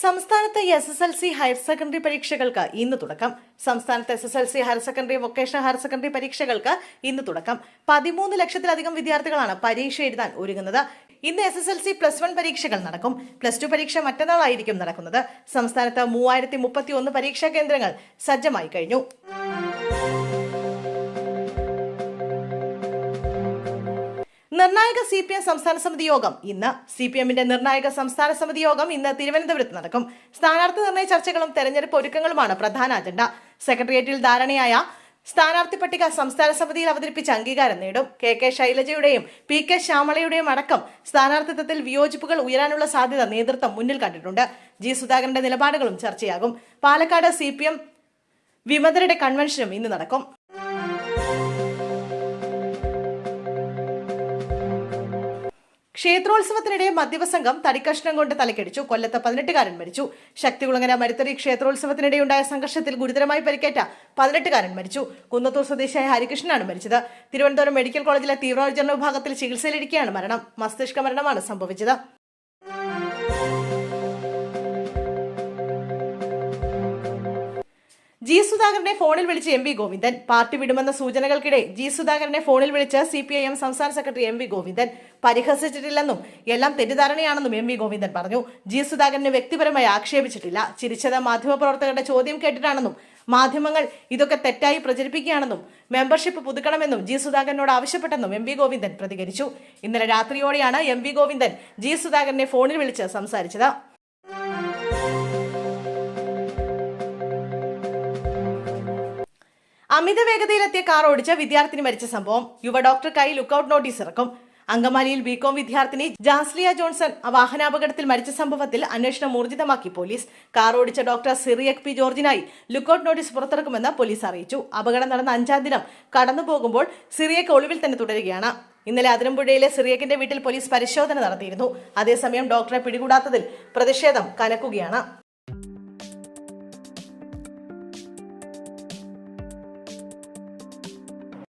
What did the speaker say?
സംസ്ഥാനത്ത് SSLC higher secondary പരീക്ഷകൾക്ക് ഇന്ന് തുടക്കം. സംസ്ഥാനത്ത് SSLC higher secondary, vocational higher secondary പരീക്ഷകൾക്ക് ഇന്ന് തുടക്കം. 13 ലക്ഷത്തിലധികം വിദ്യാർത്ഥികളാണ് പരീക്ഷ എഴുതാൻ ഒരുങ്ങുന്നത്. ഇന്ന് SSLC +1 പരീക്ഷകൾ നടക്കും. +2 പരീക്ഷ മറ്റന്നാളായിരിക്കും നടക്കുന്നത്. സംസ്ഥാനത്ത് 3031 പരീക്ഷാ കേന്ദ്രങ്ങൾ സജ്ജമായി കഴിഞ്ഞു. നിർണായക CPM സംസ്ഥാന സമിതി യോഗം ഇന്ന്. CPMന്റെ നിർണായക സംസ്ഥാന സമിതി യോഗം ഇന്ന് തിരുവനന്തപുരത്ത് നടക്കും. സ്ഥാനാർത്ഥി നിർണയ ചർച്ചകളും തെരഞ്ഞെടുപ്പ് ഒരുക്കങ്ങളുമാണ് പ്രധാന അജണ്ട. സെക്രട്ടേറിയറ്റിൽ ധാരണയായ സ്ഥാനാർത്ഥി പട്ടിക സംസ്ഥാന സമിതിയിൽ അവതരിപ്പിച്ച് അംഗീകാരം നേടും. KK ശൈലജയുടെയും PK ശ്യാമളയുടെയും അടക്കം സ്ഥാനാർത്ഥിത്വത്തിൽ വിയോജിപ്പുകൾ ഉയരാനുള്ള സാധ്യത നേതൃത്വം മുന്നിൽ കണ്ടിട്ടുണ്ട്. G സുധാകരന്റെ നിലപാടുകളും ചർച്ചയാകും. പാലക്കാട് CPM വിമതരുടെ കൺവെൻഷനും ഇന്ന് നടക്കും. ക്ഷേത്രോത്സവത്തിനിടെ മദ്യപസംഘം തടിക്കഷ്ണം കൊണ്ട് തലക്കടിച്ചു. കൊല്ലത്ത് 18കാരൻ മരിച്ചു. ശക്തികുളങ്ങര മരുത്തറി ക്ഷേത്രോത്സവത്തിനിടെയുണ്ടായ സംഘർഷത്തിൽ ഗുരുതരമായി പരിക്കേറ്റ 18കാരൻ മരിച്ചു. കുന്നത്തൂർ സ്വദേശിയായ ഹരികൃഷ്ണനാണ് മരിച്ചത്. തിരുവനന്തപുരം മെഡിക്കൽ കോളേജിലെ തീവ്രപരിചരണ വിഭാഗത്തിൽ ചികിത്സയിലിരിക്കെയാണ് മരണം. മസ്തിഷ്ക മരണമാണ് സംഭവിച്ചത്. G സുധാകരനെ ഫോണിൽ വിളിച്ച് MV ഗോവിന്ദൻ. പാർട്ടി വിടുമെന്ന സൂചനകൾക്കിടെ G സുധാകരനെ ഫോണിൽ വിളിച്ച് CPIM സംസ്ഥാന സെക്രട്ടറി MV ഗോവിന്ദൻ. പരിഹസിച്ചിട്ടില്ലെന്നും എല്ലാം തെറ്റിദ്ധാരണയാണെന്നും MV ഗോവിന്ദൻ പറഞ്ഞു. G സുധാകരനെ വ്യക്തിപരമായി ആക്ഷേപിച്ചിട്ടില്ല. ചിരിച്ചത് മാധ്യമപ്രവർത്തകരുടെ ചോദ്യം കേട്ടിട്ടാണെന്നും മാധ്യമങ്ങൾ ഇതൊക്കെ തെറ്റായി പ്രചരിപ്പിക്കുകയാണെന്നും മെമ്പർഷിപ്പ് പുതുക്കണമെന്നും G സുധാകരനോട് ആവശ്യപ്പെട്ടെന്നും MV ഗോവിന്ദൻ പ്രതികരിച്ചു. ഇന്നലെ രാത്രിയോടെയാണ് MV ഗോവിന്ദൻ G സുധാകരനെ ഫോണിൽ വിളിച്ച് സംസാരിച്ചത്. അമിത വേഗതയിലെത്തിയ കാർ ഓടിച്ച് വിദ്യാർത്ഥിനി മരിച്ച സംഭവം. യുവ ഡോക്ടർക്കായി ലുക്കൌട്ട് നോട്ടീസ് ഇറക്കും. അങ്കമാലിയിൽ BCom വിദ്യാർത്ഥിനി ജാസ്ലിയ ജോൺസൺ വാഹനാപകടത്തിൽ മരിച്ച സംഭവത്തിൽ അന്വേഷണം ഊർജിതമാക്കി പോലീസ്. കാർ ഓടിച്ച ഡോക്ടർ സിറിയക് P ജോർജിനായി ലുക്കൌട്ട് നോട്ടീസ് പുറത്തിറക്കുമെന്ന് പോലീസ് അറിയിച്ചു. അപകടം നടന്ന 5ാം ദിനം കടന്നുപോകുമ്പോൾ സിറിയക് ഒളിവിൽ തന്നെ തുടരുകയാണ്. ഇന്നലെ അതിരമ്പുഴയിലെ സിറിയക്കിന്റെ വീട്ടിൽ പോലീസ് പരിശോധന നടത്തിയിരുന്നു. അതേസമയം ഡോക്ടറെ പിടികൂടാത്തതിൽ പ്രതിഷേധം കനക്കുകയാണ്.